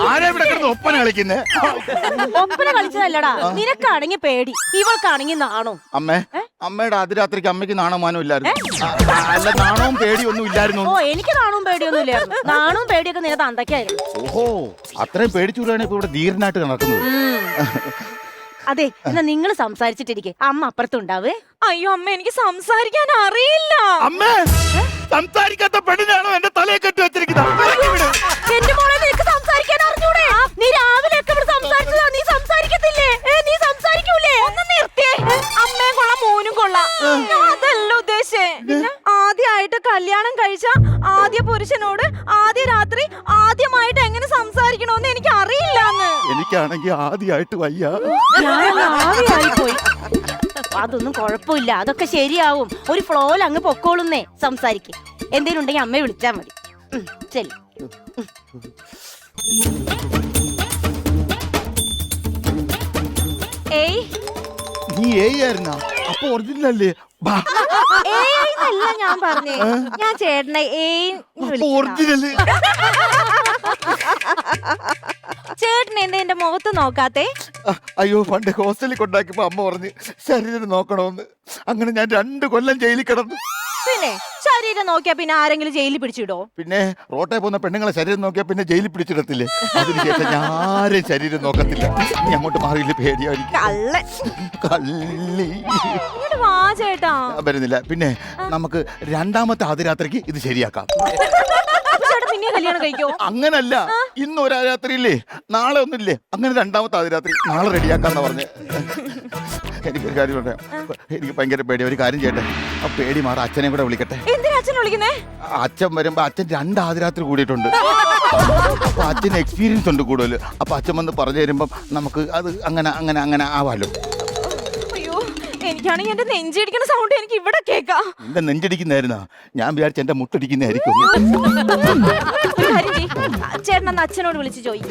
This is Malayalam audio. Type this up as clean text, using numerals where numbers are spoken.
ആരാ ഇവിടെ കിടന്ന് ഒപ്പന കളിക്കുന്നേ? ഒപ്പന കളിച്ചതല്ലടാ, നിനക്കാണെങ്കിൽ പേടി, ഇവൾക്കാണെങ്കിൽ നാണോ. അമ്മയുടെ അതിരാത്രിക്ക് അമ്മയ്ക്ക് നാണമാനം ഇല്ലായിരുന്നു. അല്ല, നാണവും പേടിയൊന്നും ഇല്ലായിരുന്നു. ഓ, എനിക്ക് നാണവും പേടിയൊന്നും ഇല്ലായിരുന്നു. നാണവും പേടിയൊക്കെ നിന്നെ തന്തയ്ക്കായിരുന്നു. ഓഹോ, അത്രയും പേടിച്ചൂടാണ് ഇപ്പൊ ഇവിടെ ധീരനായിട്ട് നടക്കുന്നത്. അതെ, എന്നാ നിങ്ങൾ സംസാരിച്ചിട്ടിരിക്കെ, അമ്മ അപ്പുറത്തുണ്ടാവേ. അയ്യോ അമ്മ, എനിക്ക് സംസാരിക്കാൻ അറിയില്ല. അമ്മേ, സംസാരിക്കാത്ത പെണ്ണിനാണോ എന്റെ തലയെ കെട്ടി വെച്ചിരിക്കുന്നത്? എന്റെ മോളെ, നിനക്ക് സംസാരിക്കാൻ അറിഞ്ഞൂടെ? നീ രാവിലെ ഒക്കെ ഇവിടെ സംസാരിച്ചതാ, നീ സംസാരിക്കത്തില്ലേ? നീ സംസാരിക്കൂലേ? ഒന്ന് നിർത്തിയേ. അമ്മയും കൊള്ളാം, മോനും കൊള്ളാം. ഞാൻ അതല്ല ഉദ്ദേശിച്ചേ. ആദ്യമായിട്ട് കല്യാണം കഴിച്ച ആദ്യ പുരുഷനോട് ആദ്യ രാത്രി ആദ്യമായിട്ട് എങ്ങനെ സംസാരിക്കണോന്ന് എനിക്ക് അറിയില്ലാന്ന്. എനിക്കാണെങ്കിൽ ആദ്യമായിട്ട് വയ്യ. പോയി. അതൊന്നും കുഴപ്പമില്ല, അതൊക്കെ ശരിയാവും. ഒരു ഫ്ലോയിൽ അങ്ങ് പൊക്കോളുന്നേ. സംസാരിക്കും, എന്തേലും ഉണ്ടെങ്കിൽ അമ്മയെ വിളിച്ചാ മതി. ശരി. ഏയ്, നീ ആയിരുന്നാ? അപ്പൊ ഒറിജിനൽ അല്ലേ? ഏയ്ന്നല്ല ഞാൻ പറഞ്ഞേ, ഞാൻ ചേട്ടനെ ഒറിജിനല്. ചേട്ടൻ എന്താ എന്റെ മുഖത്ത് നോക്കാത്തെ? അയ്യോ, പണ്ട് ഹോസ്റ്റലിൽ കൊണ്ടാക്കിയപ്പോ അമ്മ പറഞ്ഞ് ശരീരം നോക്കണമെന്ന്. അങ്ങനെ ഞാൻ 2 കൊല്ലം ജയിലിൽ കിടന്നു. പിന്നെ ശരീരം നോക്കിയാ പിന്നെ ആരെങ്കിലും ജയിലിൽ പിടിച്ചിടോ? പിന്നെ റോട്ടെ പോകുന്ന പെണ്ണുങ്ങളെ ശരീരം നോക്കിയാ പിന്നെ ജയിലിൽ പിടിച്ചിടത്തില്ലേ? അതിനുശേഷം ഞാൻ ആരും ശരീരം നോക്കത്തില്ല. നീ അങ്ങോട്ട് മാറിയില്ല, പേടിയായിരിക്കും. കള്ളി വാ ചേട്ടാ. വരുന്നില്ല. പിന്നെ നമുക്ക് രണ്ടാമത്തെ ആദ്യരാത്രിക്ക് ഇത് ശരിയാക്കാം. പിന്നെ കല്യാണം കഴിക്കോ? അങ്ങനല്ല, ഇന്ന് ഒരു രാത്രിയില്ലേ, നാളെ ഒന്നില്ലേ, അങ്ങനെ രണ്ടാമത്തെ ആദ്യരാത്രി നാളെ റെഡിയാക്കാന്നാ പറഞ്ഞേ. എനിക്കൊരു കാര്യം പറയാം, എനിക്ക് ഭയങ്കര പേടി. ഒരു കാര്യം ചെയ്യട്ടെ, ആ പേടി മാറി അച്ഛനെ കൂടെ വിളിക്കട്ടെ. എന്തിനാ അച്ഛനെ വിളിക്കുന്നേ? അച്ഛൻ വരുമ്പോ അച്ഛൻ 2 ആദ്യരാത്രി കൂടിയിട്ടുണ്ട്. അപ്പൊ അച്ഛന് എക്സ്പീരിയൻസ് ഉണ്ട് കൂടുതൽ. അപ്പൊ അച്ഛൻ വന്ന് പറഞ്ഞു തരുമ്പം നമുക്ക് അത് അങ്ങനെ അങ്ങനെ അങ്ങനെ ആവാലോ. അയ്യോ, എനിക്കാണെങ്കിൽ എന്റെ നെഞ്ചിടിക്കുന്ന സൗണ്ട് എനിക്ക് ഇവിടെ കേക്കാം. എന്റെ നെഞ്ചടിക്കുന്നതായിരുന്നാ? ഞാൻ വിചാരിച്ച എന്റെ മുട്ടടിക്കുന്നതായിരിക്കും. ചേട്ടൻ അച്ഛനോട് വിളിച്ച് ചോദിക്കും.